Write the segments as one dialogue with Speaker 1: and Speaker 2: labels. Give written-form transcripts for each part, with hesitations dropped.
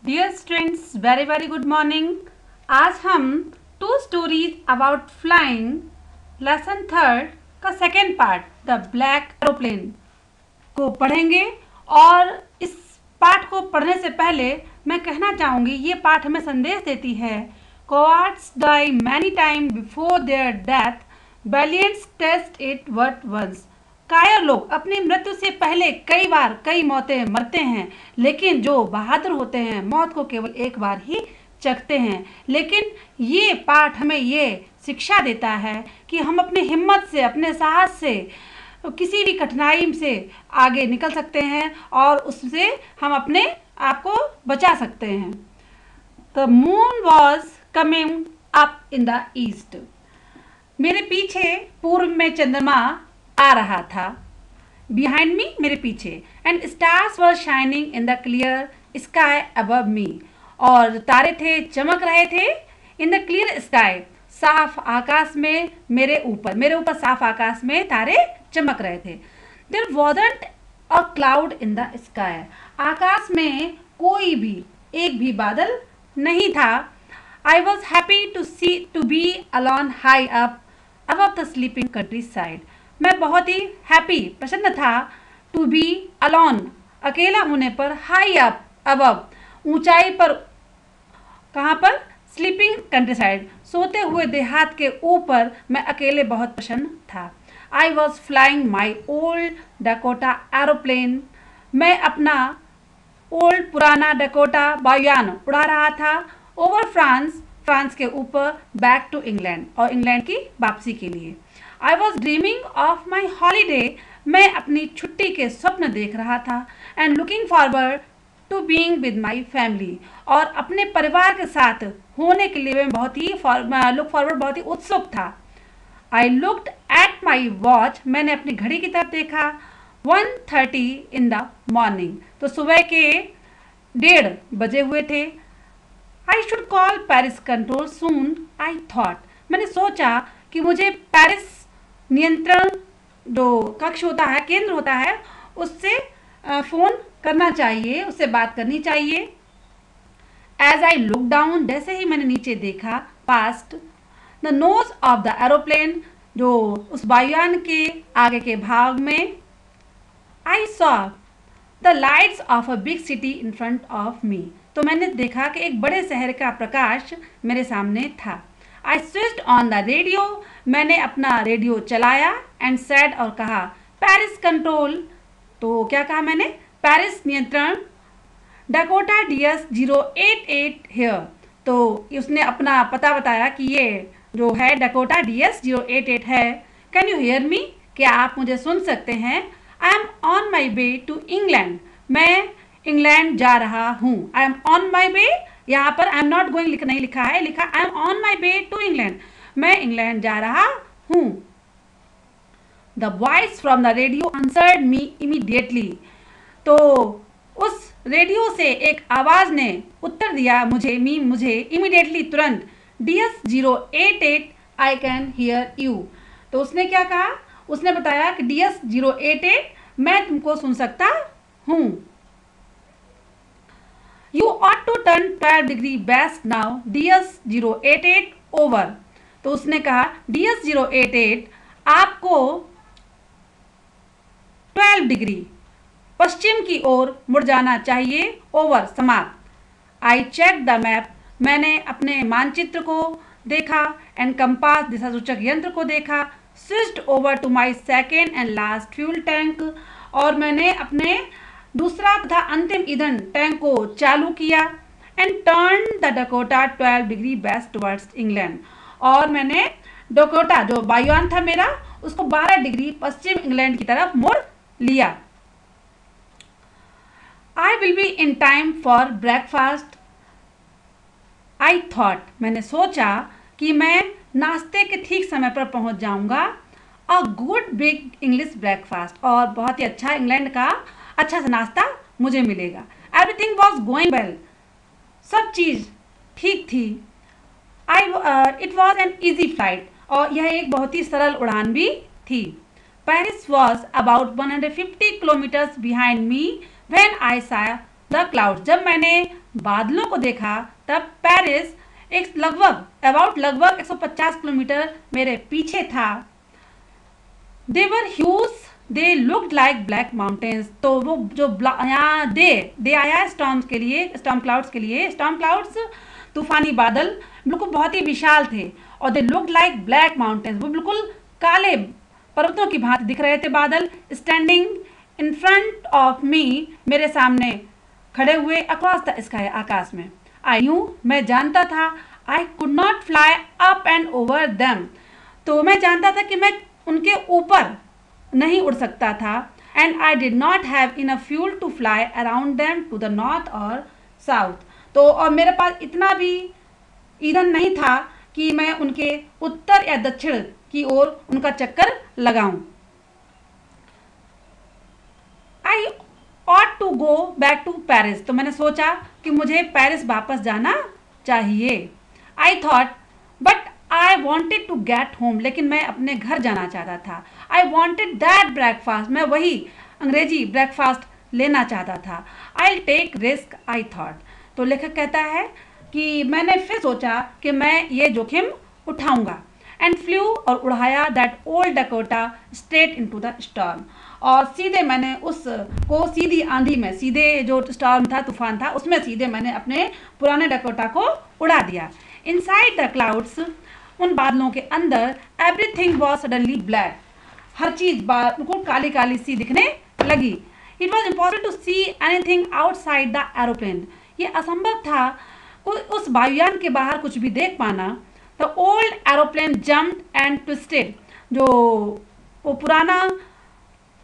Speaker 1: Dear students, very very good morning. आज हम two stories about flying lesson third का second part the black aeroplane को पढ़ेंगे। और इस पाठ को पढ़ने से पहले मैं कहना चाहूँगी, ये पाठ हमें संदेश देती है cowards die many times before their death, valiants test it but once। कायर लोग अपनी मृत्यु से पहले कई बार कई मौतें मरते हैं, लेकिन जो बहादुर होते हैं मौत को केवल एक बार ही चखते हैं। लेकिन ये पाठ हमें ये शिक्षा देता है कि हम अपनी हिम्मत से, अपने साहस से किसी भी कठिनाई से आगे निकल सकते हैं और उससे हम अपने आप को बचा सकते हैं। The moon was coming up in the east. मेरे पीछे पूर्व में चंद्रमा आ रहा था। बिहाइंड मी, मेरे पीछे। And stars were shining in the clear sky above मी। और तारे थे, चमक रहे थे इन द क्लियर स्काई, साफ आकाश में मेरे ऊपर साफ आकाश में तारे चमक रहे थे। There wasn't a cloud in the sky. आकाश में कोई भी एक भी बादल नहीं था। I was happy to be alone high up above the sleeping countryside. मैं बहुत ही हैप्पी, प्रसन्न था, टू बी अलोन, अकेला होने पर, हाई अप, अबव, ऊंचाई पर। कहाँ पर? स्लीपिंग कंट्री साइड, सोते हुए देहात के ऊपर मैं अकेले बहुत प्रसन्न था। I was flying my old Dakota aeroplane. मैं अपना ओल्ड पुराना डकोटा वायुयान उड़ा रहा था। ओवर फ्रांस के ऊपर, बैक टू इंग्लैंड, और इंग्लैंड की वापसी के लिए। I was dreaming of my holiday. मैं अपनी छुट्टी के स्वप्न देख रहा था। And looking forward to being with my family. और अपने परिवार के साथ होने के लिए मैं बहुत ही उत्सुक था। I looked at my watch. मैंने अपनी घड़ी की तरफ देखा। 1:30 इन द मॉर्निंग। तो सुबह के 1:30 बजे हुए थे। I should call Paris control soon, I thought. मैंने सोचा कि मुझे पेरिस नियंत्रण जो कक्ष होता है, केंद्र होता है, उससे फ़ोन करना चाहिए, उससे बात करनी चाहिए। एज आई लुक डाउन, जैसे ही मैंने नीचे देखा, past the nose of the aeroplane, जो उस वायुयान के आगे के भाग में, I saw the lights of a big city in front of मी। तो मैंने देखा कि एक बड़े शहर का प्रकाश मेरे सामने था। I switched on the radio. मैंने अपना रेडियो चलाया। एंड सेड, और कहा, पेरिस कंट्रोल। तो क्या कहा मैंने? पेरिस नियंत्रण, डकोटा DS 088 हेयर। तो उसने अपना पता बताया कि ये जो है डकोटा DS 088 है। Can you hear me? क्या आप मुझे सुन सकते हैं? I am on my way to England. मैं इंग्लैंड जा रहा हूँ। आई एम ऑन माई वे, यहाँ पर आई एम नॉट गोइंग नहीं लिखा है, लिखा I am on my way to England. मैं इंग्लैंड जा रहा हूँ। The voice from the radio answered me immediately. तो उस रेडियो से एक आवाज़ ने उत्तर दिया मुझे इमीडिएटली, तुरंत। DS 088 I can hear you. तो उसने क्या कहा? उसने बताया कि DS 088 मैं तुमको सुन सकता हूँ। You ought to turn 12 degree west now, DS 088 over। तो उसने कहा DS 088 आपको 12 डिग्री पश्चिम की ओर मुड़ जाना चाहिए, ओवर, समाप्त। I check the map. मैंने अपने मानचित्र को देखा। एंड कंपास, दिशा सूचक यंत्र को देखा। Switched over to my second and last fuel tank. और मैंने अपने दूसरा तथा अंतिम ईंधन टैंक को चालू किया। And turn the Dakota 12 degree west towards England. और मैंने डकोटा जो वायुयान था मेरा, उसको 12 डिग्री पश्चिम इंग्लैंड की तरफ मोड़ लिया। I will be in time for breakfast, I thought. मैंने सोचा कि मैं नाश्ते के ठीक समय पर पहुंच जाऊंगा। A good big English breakfast, और बहुत ही अच्छा इंग्लैंड का अच्छा सा नाश्ता मुझे मिलेगा। एवरीथिंग वॉज गोइंग वेल, सब चीज़ ठीक थी। It was an easy flight, और यह एक बहुत ही सरल उड़ान भी थी। Paris was about 150 kilometres behind me when I सा द क्लाउड, जब मैंने बादलों को देखा तब पेरिस एक लगभग 150 किलोमीटर मेरे पीछे था। They were huge, they looked like black mountains. तो वो जो यहाँ दे आया है स्टॉर्म्स के लिए, स्टॉर्म क्लाउड्स तूफानी बादल बिल्कुल बहुत ही विशाल थे, और दे लुक्ड लाइक ब्लैक माउंटेन्स, वो बिल्कुल काले पर्वतों की भांति दिख रहे थे बादल। स्टैंडिंग इन फ्रंट ऑफ मी, मेरे सामने खड़े हुए, अक्रॉस द स्काई, आकाश में। आई न्यू, मैं जानता था, आई could not fly up and over them, तो मैं जानता था कि मैं उनके ऊपर नहीं उड़ सकता था। And I did not have enough fuel to fly around them to the north और साउथ, तो और मेरे पास इतना भी ईंधन नहीं था कि मैं उनके उत्तर या दक्षिण की ओर उनका चक्कर लगाऊं। I ought to go back to Paris, तो मैंने सोचा कि मुझे पेरिस वापस जाना चाहिए। I thought but I wanted to get home, लेकिन मैं अपने घर जाना चाहता था। आई वॉन्टेड दैट ब्रेकफास्ट, मैं वही अंग्रेजी ब्रेकफास्ट लेना चाहता था। I take risk, I thought, तो लेखक कहता है कि मैंने फिर सोचा कि मैं ये जोखिम उठाऊंगा। एंड फ्लू, और उड़ाया that old Dakota straight into the storm, और सीधे मैंने उसको सीधी आंधी में, सीधे जो स्टॉर्म था, तूफान था, उसमें सीधे मैंने अपने पुराने डकोटा को उड़ा दिया। इनसाइड द क्लाउड्स, उन बादलों के अंदर, एवरीथिंग वॉज सडनली ब्लैक, हर चीज बिल्कुल काली काली सी दिखने लगी। It was impossible to see anything outside the aeroplane, ये असंभव था उस वायुयान के बाहर कुछ भी देख पाना। The old aeroplane jumped and twisted, जो वो पुराना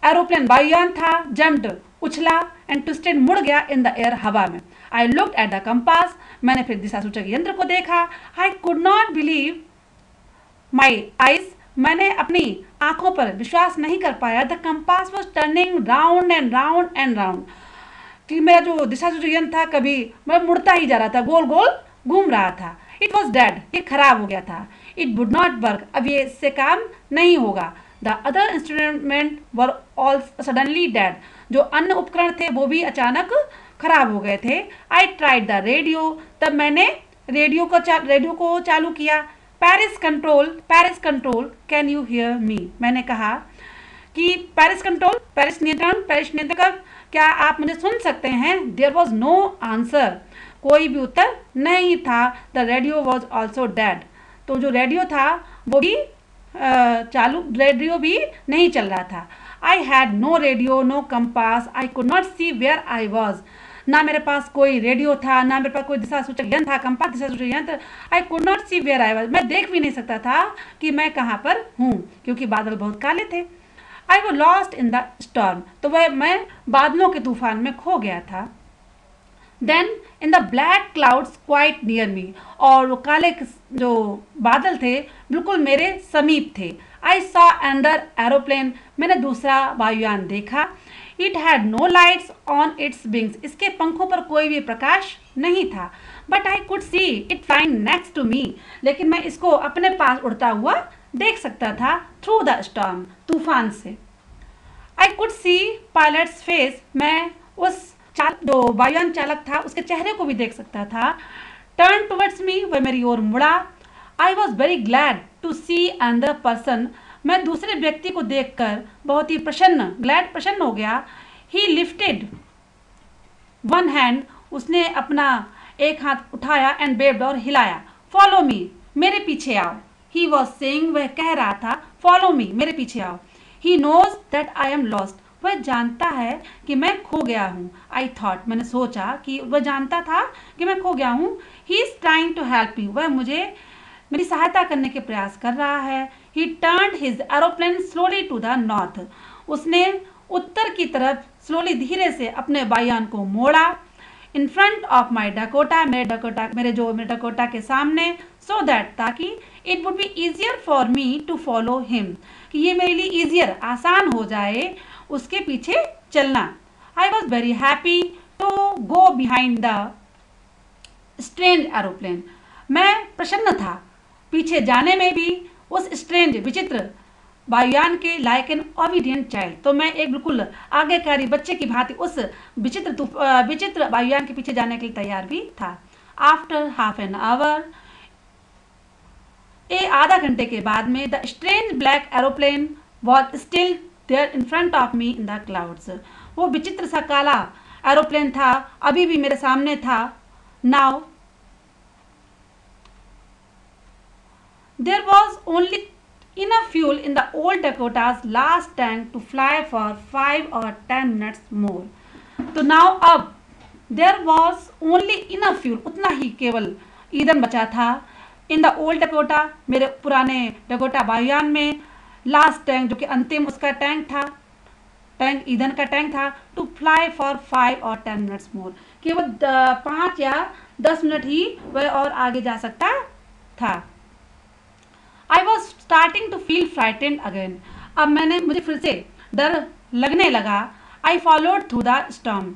Speaker 1: एरोप्लेन वायुयान था, जम्प्ड उछला, एंड ट्विस्टेड मुड़ गया इन द एयर, हवा में। I looked at the compass, मैंने फिर दिशा सूचक यंत्र को देखा। आई could not believe my eyes, मैंने अपनी आंखों पर विश्वास नहीं कर पाया। The compass was turning round and round and round, कि मेरा जो दिशा सूचक यंत्र था कभी मैं मुड़ता ही जा रहा था, गोल गोल घूम रहा था। इट वॉज डेड, ये खराब हो गया था। इट वुड नॉट वर्क, अब ये इससे काम नहीं होगा। The other instrument were all suddenly dead, जो अन्य उपकरण थे वो भी अचानक खराब हो गए थे। आई ट्राइड द रेडियो, तब मैंने रेडियो को चालू किया। Paris control can you hear me, मैंने कहा कि पेरिस नियंत्रण, क्या आप मुझे सुन सकते हैं? देयर वॉज नो आंसर, कोई भी उत्तर नहीं था। The radio was also dead, तो जो रेडियो था वो भी रेडियो भी नहीं चल रहा था। I had no radio, no compass, I could not see where I was, ना मेरे पास कोई रेडियो था, ना मेरे पास कोई दिशा सूचक यंत्र था, कंपास दिशा सूचक यंत्र। I could not see where I was, मैं देख भी नहीं सकता था कि मैं कहाँ पर हूँ, क्योंकि बादल बहुत काले थे। I was lost in the storm, तो वह मैं बादलों के तूफान में खो गया था। Then in the black clouds quite near me, और वो काले जो बादल थे बिल्कुल मेरे समीप थे। आई सॉ अनदर एरोप्लेन, मैंने दूसरा वायुयान देखा। It had no lights on its wings, इसके पंखों पर कोई भी प्रकाश नहीं था। But I could see it flying next to me, लेकिन मैं इसको अपने पास उड़ता हुआ देख सकता था थ्रू द स्टॉर्म, तूफान से। आई कुड सी पायलट्स फेस, मैं उस जो वायुयान चालक था उसके चेहरे को भी देख सकता था। टर्न टुवर्ड्स मी, वह मेरी ओर मुड़ा। I was very glad to see another person, मैं दूसरे व्यक्ति को देखकर बहुत ही प्रसन्न हो गया। ही लिफ्टेड वन हैंड, उसने अपना एक हाथ उठाया, एंड वेव्ड, और हिलाया। फॉलो मी, मेरे पीछे आओ। ही वॉज सेइंग, वह कह रहा था, फॉलो मी, मेरे पीछे आओ। He knows that I am lost, वह जानता है कि मैं खो गया हूँ। आई थॉट, मैंने सोचा कि वह जानता था कि मैं खो गया हूँ। He is trying to help me, वह मुझे मेरी सहायता करने के प्रयास कर रहा है। He turned his aeroplane slowly to the north, उसने उत्तर की तरफ स्लोली, धीरे से अपने वायुयान को मोड़ा। In front of my Dakota, मेरे डकोटा के सामने। सो दैट, ताकि it would be easier for me to follow him, कि ये मेरे लिए ईजियर, आसान हो जाए उसके पीछे चलना। I was very happy to go behind the strange aeroplane, मैं प्रसन्न था पीछे जाने में भी उस स्ट्रेंज, विचित्र वायुयान के लाइक एन ओबीडियंट चाइल्ड, तो मैं एक बिल्कुल आज्ञाकारी बच्चे की भांति उस विचित्र वायुयान के पीछे जाने के लिए तैयार भी था। आफ्टर हाफ एन आवर, आधा घंटे के बाद में, the strange black aeroplane was still there in front of me in the clouds. वो विचित्र सा काला एरोप्लेन था, अभी भी मेरे सामने था। Now there was only enough fuel in the old Dakota's last tank to fly for 5 or 10 minutes more. तो now अब there was only enough fuel, उतना ही केवल ईंधन बचा था in the old Dakota, मेरे पुराने डकोटा वायुयान में, लास्ट टैंक जो कि अंतिम उसका टैंक था, टैंक ईंधन का टैंक था, टू फ्लाई फॉर 5 और 10 मिनट्स मोर, केवल 5 या 10 मिनट ही वह और आगे जा सकता था। I was starting to feel frightened again. अब मुझे फिर से डर लगने लगा। I followed through the storm.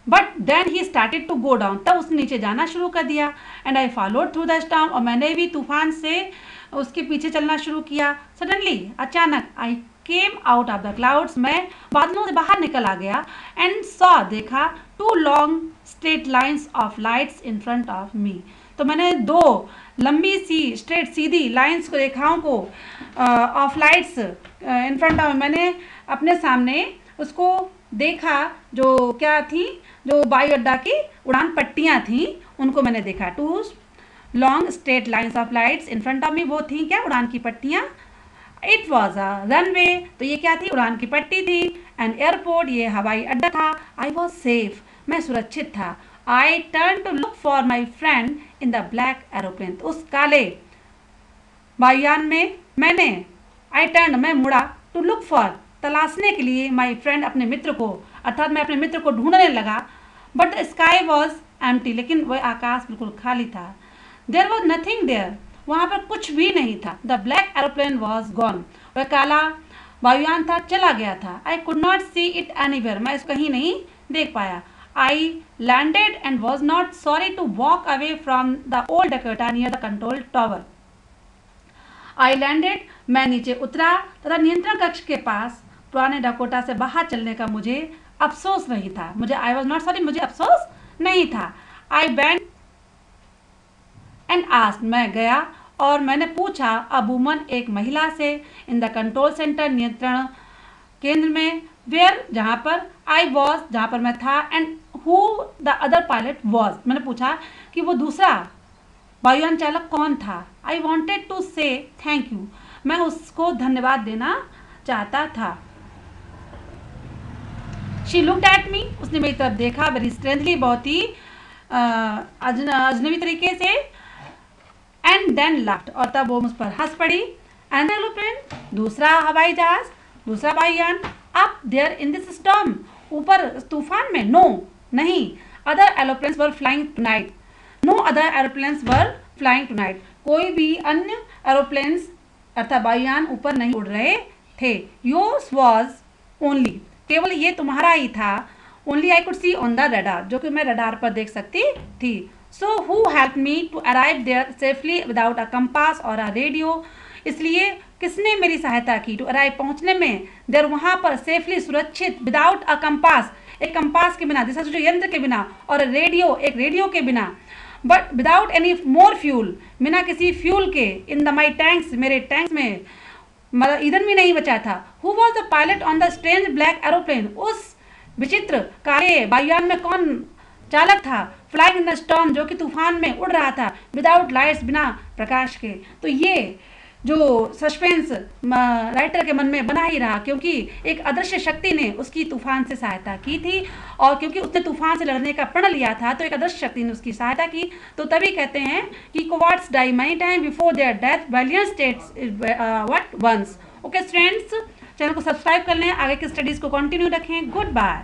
Speaker 1: But then he started to go down. तब उसने नीचे जाना शुरू कर दिया। And I followed through the storm. और मैंने भी तूफान से उसके पीछे चलना शुरू किया। Suddenly, अचानक, I came out of the clouds. मैं बादलों से बाहर निकल आ गया। And saw, देखा, 2 long straight lines of lights in front of me. तो मैंने 2 लंबी सी स्ट्रेट सीधी लाइंस को, रेखाओं को, of lights in front of, मैंने अपने सामने उसको देखा, जो क्या थी, जो वायु अड्डा की उड़ान पट्टियाँ थीं, उनको मैंने देखा। 2 long straight lines of lights in front of मी, वो थी क्या, उड़ान की पट्टियाँ। इट वॉज अ रनवे, तो ये क्या थी, उड़ान की पट्टी थी। एंड एयरपोर्ट, ये हवाई अड्डा था। आई वॉज सेफ, मैं सुरक्षित था। I turned to look for my friend in the black aeroplane. उस काले वायुयान में मैं मुड़ा, to look for, तलाशने के लिए, my friend, अपने मित्र को, अर्थात मैं अपने मित्र को ढूंढने लगा। But the sky was empty, लेकिन वह आकाश बिल्कुल खाली था। There was nothing there, वहाँ पर कुछ भी नहीं था। The black aeroplane was gone, वह काला वायुयान था, चला गया था। I could not see it anywhere, मैं इसको कहीं नहीं देख पाया। I landed and was not sorry to walk away from the old Dakota near the control tower. I landed, मैं नीचे उतरा तथा नियंत्रण कक्ष के पास पुराने डकोटा से बाहर चलने का मुझे अफसोस नहीं था। I was not sorry, मुझे अफसोस नहीं था। I went and asked, मैं गया और मैंने पूछा, a woman, एक महिला से, in the control center, नियंत्रण केंद्र में, where, जहाँ पर, I was, जहाँ पर मैं था, and who the other pilot was, मैंने पूछा कि वो दूसरा वायुयान चालक कौन था। I wanted to say thank you, मैं उसको धन्यवाद देना चाहता था। She looked at me, उसने मेरी तरफ देखा, very strangely, बहुत ही अजनबी तरीके से, and then laughed, और तब वो मुझ पर हंस पड़ी। And the aeroplane, दूसरा हवाई जहाज, दूसरा वायुयान, up there in this storm, ऊपर तूफान में, no, नहीं, other aeroplanes were flying tonight, no other aeroplanes were flying tonight, कोई भी अन्य एरोप्लेन्स अर्थात वायुयान ऊपर नहीं उड़ रहे थे। yours was only, केवल ये तुम्हारा ही था। only I could see on the radar, जो कि मैं रडार पर देख सकती थी। so who helped me to arrive there safely without a compass or a radio, इसलिए किसने मेरी सहायता की टू अराइव, पहुंचने में, देर, वहां पर, सेफली, सुरक्षित, विदाउट अ कंपास, एक कंपास के बिना, दिशा सूचक यंत्र के बिना, और रेडियो, एक रेडियो के बिना, but without any more fuel, बिना किसी फ्यूल के, इन द माई टैंक्स, मेरे टैंक्स में ईंधन भी नहीं बचा था। Who was the pilot on the strange black aeroplane, उस विचित्र काले वायुयान में कौन चालक था, फ्लाइंग इन द स्टॉर्म, जो कि तूफान में उड़ रहा था, विदाउट लाइट्स, बिना प्रकाश के। तो ये जो सस्पेंस राइटर के मन में बना ही रहा, क्योंकि एक अदृश्य शक्ति ने उसकी तूफान से सहायता की थी, और क्योंकि उसने तूफान से लड़ने का प्रण लिया था, तो एक अदृश्य शक्ति ने उसकी सहायता की। तो तभी कहते हैं कि cowards die many times before their death, valiant states what once. Okay students, channel को सब्सक्राइब कर लें, आगे की स्टडीज़ को कंटिन्यू रखें। Good bye.